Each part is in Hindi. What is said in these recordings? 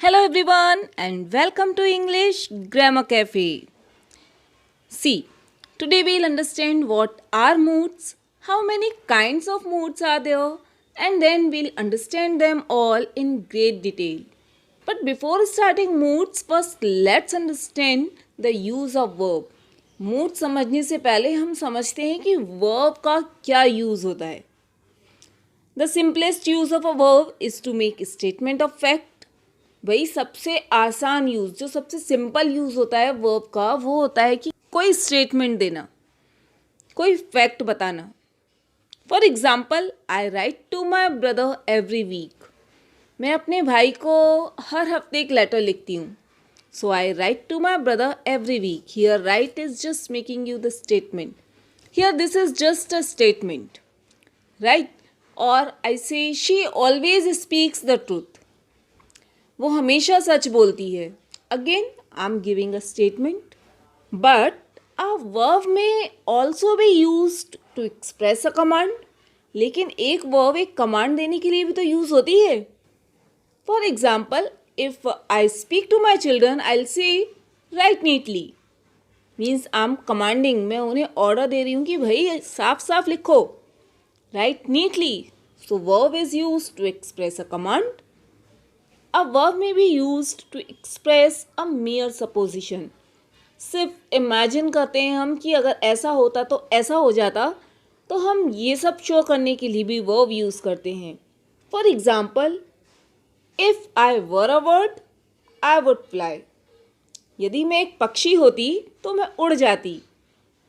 Hello everyone and welcome to English Grammar Cafe. See, today we'll understand what are moods, how many kinds of moods are there, and then we'll understand them all in great detail. But before starting moods, first let's understand the use of verb. Mood समझने से पहले हम समझते हैं कि verb का क्या यूज़ होता है. The simplest use of a verb is to make a statement of fact. वही सबसे आसान यूज़, जो सबसे सिंपल यूज़ होता है वर्ब का, वो होता है कि कोई स्टेटमेंट देना, कोई फैक्ट बताना. For example, I write to my brother every week. मैं अपने भाई को हर हफ्ते एक लेटर लिखती हूँ. So I write to my brother every week. Here right is just making you the statement. Here this is just a statement, right. और I say she always speaks the truth. वो हमेशा सच बोलती है. Again I am giving a statement. But a verb may also be used to express a command. लेकिन एक वर्ब एक कमांड देने के लिए भी तो यूज़ होती है. For example, if I speak to my children I will say write neatly. Means I am commanding, मैं उन्हें ऑर्डर दे रही हूँ कि भाई साफ साफ लिखो, write neatly. So verb is use to express a command. A verb may be used to express a mere supposition. सिर्फ इमेजिन करते हैं हम कि अगर ऐसा होता तो ऐसा हो जाता, तो हम ये सब शो करने के लिए भी वर्ब यूज़ करते हैं. For example, if I were a bird I would fly. यदि मैं एक पक्षी होती तो मैं उड़ जाती.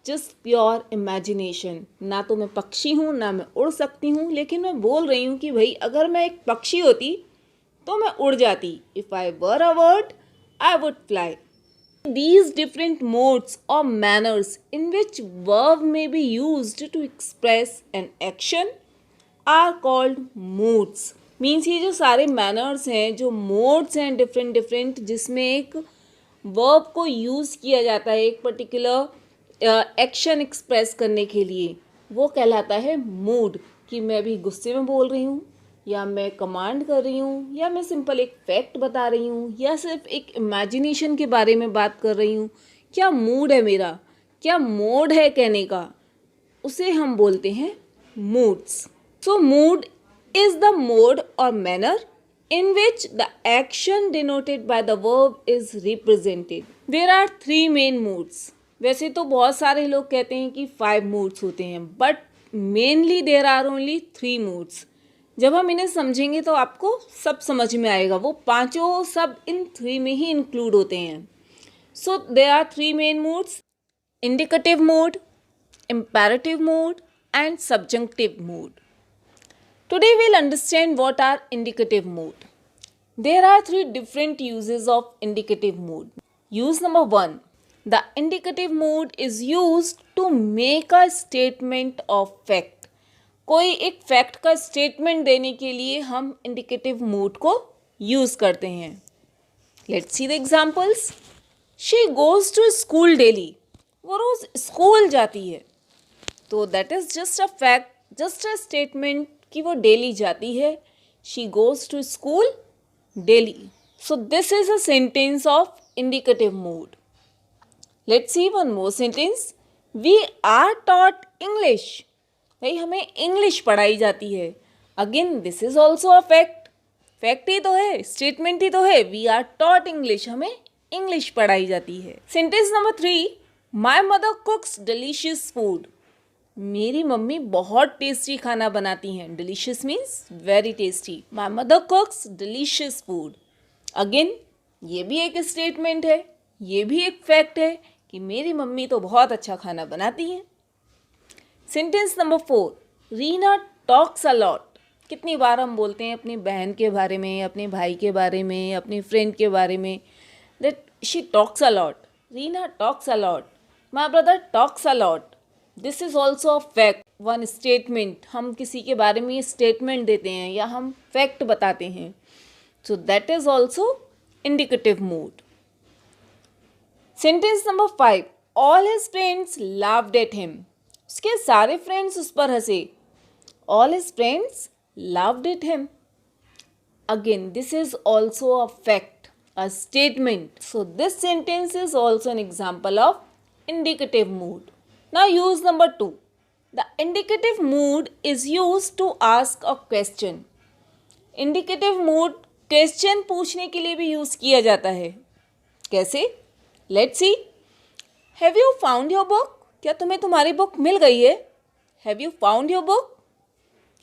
Just pure imagination. ना तो मैं पक्षी हूँ ना मैं उड़ सकती हूँ, लेकिन मैं बोल रही हूँ कि भाई अगर मैं एक पक्षी होती तो मैं उड़ जाती. If I were a bird I would fly. These different modes or manners in which verb may be used to express an action are called moods. Means ये जो सारे मैनर्स हैं, जो मोड्स हैं डिफरेंट डिफरेंट, जिसमें एक वर्ब को यूज़ किया जाता है एक पर्टिकुलर एक्शन एक्सप्रेस करने के लिए, वो कहलाता है मूड. कि मैं भी गुस्से में बोल रही हूँ, या मैं कमांड कर रही हूँ, या मैं सिंपल एक फैक्ट बता रही हूँ, या सिर्फ एक इमेजिनेशन के बारे में बात कर रही हूँ. क्या मूड है मेरा, क्या मोड है कहने का, उसे हम बोलते हैं moods. So mood is the mode और manner in which the action denoted by the verb is represented. There are 3 main moods. वैसे तो बहुत सारे लोग कहते हैं कि 5 moods होते हैं, but mainly there are only 3 moods. जब हम इन्हें समझेंगे तो आपको सब समझ में आएगा. वो पांचों सब इन 3 में ही इंक्लूड होते हैं. सो there are 3 main moods: indicative mood, imperative mood and subjunctive mood. Today we'll understand what are indicative mood. There are 3 different uses of indicative mood. Use number 1. The indicative mood is used to make a statement of fact. कोई एक फैक्ट का स्टेटमेंट देने के लिए हम इंडिकेटिव मूड को यूज़ करते हैं. Let's see the examples. She goes to school daily. वो रोज़ स्कूल जाती है. तो that is just a fact, just a statement कि वो डेली जाती है. She goes to school daily. So this is a sentence of indicative mood. Let's see one more sentence. We are taught English. भाई हमें इंग्लिश पढ़ाई जाती है. Again this is also a fact. Fact ही तो है, स्टेटमेंट ही तो है. वी आर टॉट इंग्लिश, हमें इंग्लिश पढ़ाई जाती है. Sentence number 3. My mother कुक्स delicious food. मेरी मम्मी बहुत टेस्टी खाना बनाती हैं. Delicious means very tasty. My mother कुक्स delicious food. Again ये भी एक स्टेटमेंट है, ये भी एक फैक्ट है कि मेरी मम्मी तो बहुत अच्छा खाना बनाती हैं. Sentence number 4. Reena talks a lot. कितनी बार हम बोलते हैं अपनी बहन के बारे में, अपने भाई के बारे में, अपनी फ्रेंड के बारे में, that she talks a lot. Reena talks a lot. My brother talks a lot. This is also a fact, one statement. हम किसी के बारे में स्टेटमेंट देते हैं या हम फैक्ट बताते हैं. So that is also indicative mood. Sentence number 5. All his friends laughed at him. उसके सारे फ्रेंड्स उस पर हंसे. All his friends laughed at him. Again this is also a fact. a statement. So this sentence is also an example of indicative mood. Now use number 2. The indicative mood is used to ask a question. Indicative mood question पूछने के लिए भी यूज किया जाता है. कैसे? Let's see. Have you found your book? क्या तुम्हें तुम्हारी बुक मिल गई है? Have you found your book?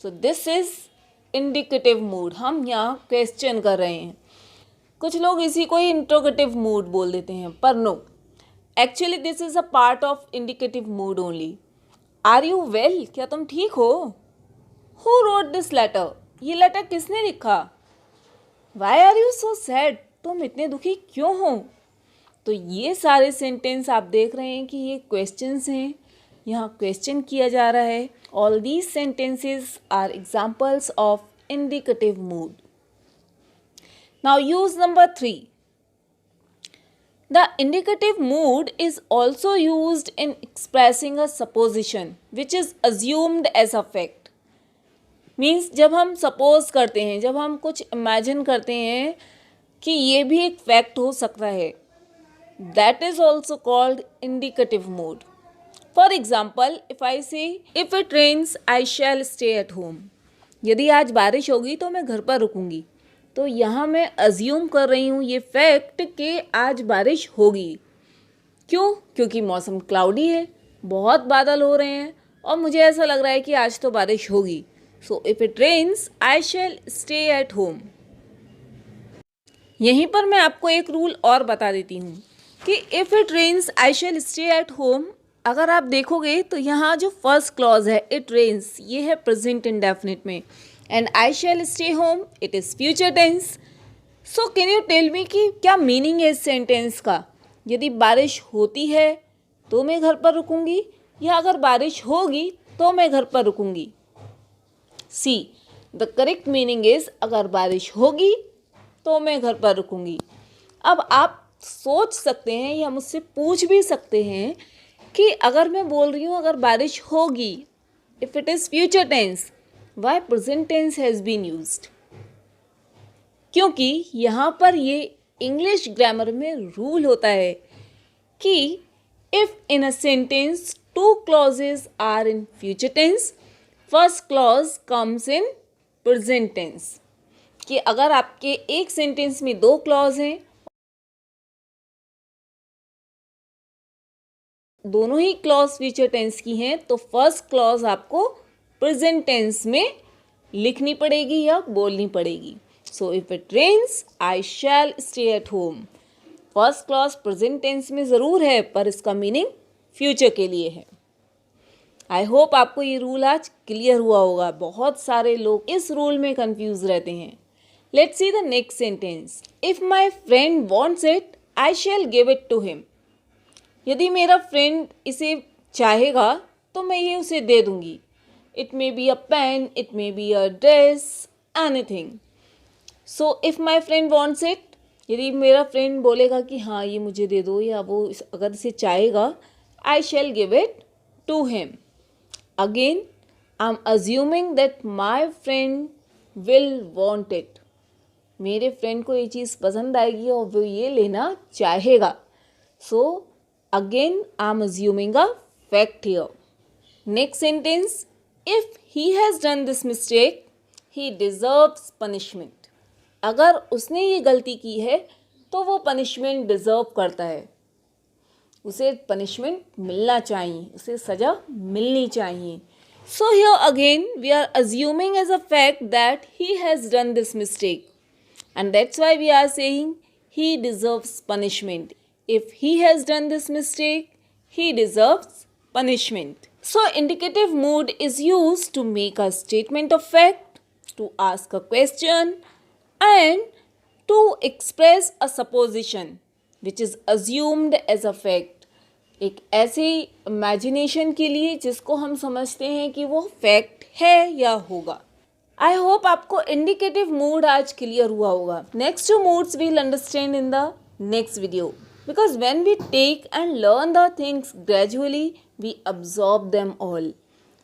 So this is indicative mood. हम यहाँ क्वेश्चन कर रहे हैं. कुछ लोग इसी को ही इंट्रोगेटिव मूड बोल देते हैं, पर no, actually this is a part of indicative mood only. Are you well? क्या तुम ठीक हो? Who wrote this letter? ये लेटर किसने लिखा? Why are you so sad? तुम इतने दुखी क्यों हो? तो ये सारे सेंटेंस आप देख रहे हैं कि ये क्वेश्चंस हैं. यहाँ क्वेश्चन किया जा रहा है. All these sentences are examples of indicative mood. Now use number 3. The indicative mood is also used in expressing a supposition which is assumed as a fact. Means जब हम suppose करते हैं, जब हम कुछ imagine करते हैं कि ये भी एक fact हो सकता है, that is also called indicative mood. For example, if I say, if it rains, I shall stay at home. यदि आज बारिश होगी तो मैं घर पर रुकूंगी. तो यहाँ मैं अज्यूम कर रही हूँ ये फैक्ट कि आज बारिश होगी. क्यों? क्योंकि मौसम क्लाउडी है, बहुत बादल हो रहे हैं और मुझे ऐसा लग रहा है कि आज तो बारिश होगी. So if it rains I shall stay at home. यहीं पर मैं आपको एक रूल और बता देती हूँ कि if it rains I shall stay at home, अगर आप देखोगे तो यहाँ जो फर्स्ट क्लॉज है इट रेन्स, ये है प्रेजेंट इंडेफिनिट में, and I shall stay home, it is future tense. So can you tell me कि क्या मीनिंग है इस सेंटेंस का? यदि बारिश होती है तो मैं घर पर रुकूंगी, या अगर बारिश होगी तो मैं घर पर रुकूंगी? सी, द करेक्ट मीनिंग इज अगर बारिश होगी तो मैं घर पर रुकूंगी. अब आप सोच सकते हैं या मुझसे पूछ भी सकते हैं कि अगर मैं बोल रही हूँ अगर बारिश होगी, if it is future tense, why present tense has been used? क्योंकि यहाँ पर ये इंग्लिश ग्रामर में रूल होता है कि if in a sentence two clauses are in future tense, first clause comes in present tense. कि अगर आपके एक सेंटेंस में दो क्लॉज हैं, दोनों ही क्लॉज फ्यूचर टेंस की हैं, तो फर्स्ट क्लॉज आपको प्रेजेंट टेंस में लिखनी पड़ेगी या बोलनी पड़ेगी. So if it rains I shall stay at home. First clause present tense में ज़रूर है, पर इसका मीनिंग फ्यूचर के लिए है. आई होप आपको ये रूल आज क्लियर हुआ होगा. बहुत सारे लोग इस रूल में कंफ्यूज रहते हैं. Let's see the next sentence. If my friend wants it I shall give it to him. यदि मेरा फ्रेंड इसे चाहेगा तो मैं ये उसे दे दूंगी. It may be a pen, it may be a dress, anything. So if my friend wants it, यदि मेरा फ्रेंड बोलेगा कि हाँ ये मुझे दे दो, या वो अगर इसे चाहेगा, I shall give it to him. Again, I'm assuming that my friend will want it. मेरे फ्रेंड को ये चीज़ पसंद आएगी और वो ये लेना चाहेगा. So again, I'm assuming a fact here. Next sentence. If he has done this mistake, he deserves punishment. अगर उसने ये गलती की है तो वो पनिशमेंट डिज़र्व करता है. उसे पनिशमेंट मिलना चाहिए, उसे सज़ा मिलनी चाहिए. So here again we are assuming as a fact that he has done this mistake, and that's why we are saying he deserves punishment. If he has done this mistake, he deserves punishment. So indicative mood is used to make a statement of fact, to ask a question, and to express a supposition which is assumed as a fact. एक ऐसी imagination के लिए जिसको हम समझते हैं कि वो fact है या होगा. I hope आपको indicative mood आज clear हुआ होगा. Next two moods we'll understand in the next video. Because when we take and learn the things gradually, we absorb them all.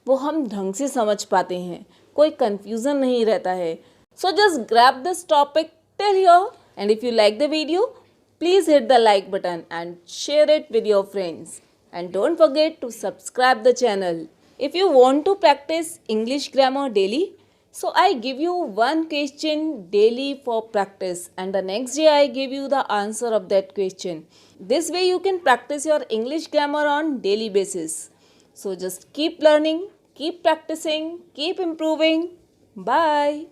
वो हम ढंग से समझ पाते हैं, कोई confusion नहीं रहता है. So just grab this topic till here And if you like the video, please hit the like button and share it with your friends. And don't forget to subscribe the channel. If you want to practice English grammar daily, so I give you one question daily for practice and the next day I give you the answer of that question. This way you can practice your English grammar on daily basis. So just keep learning, keep practicing, keep improving. Bye.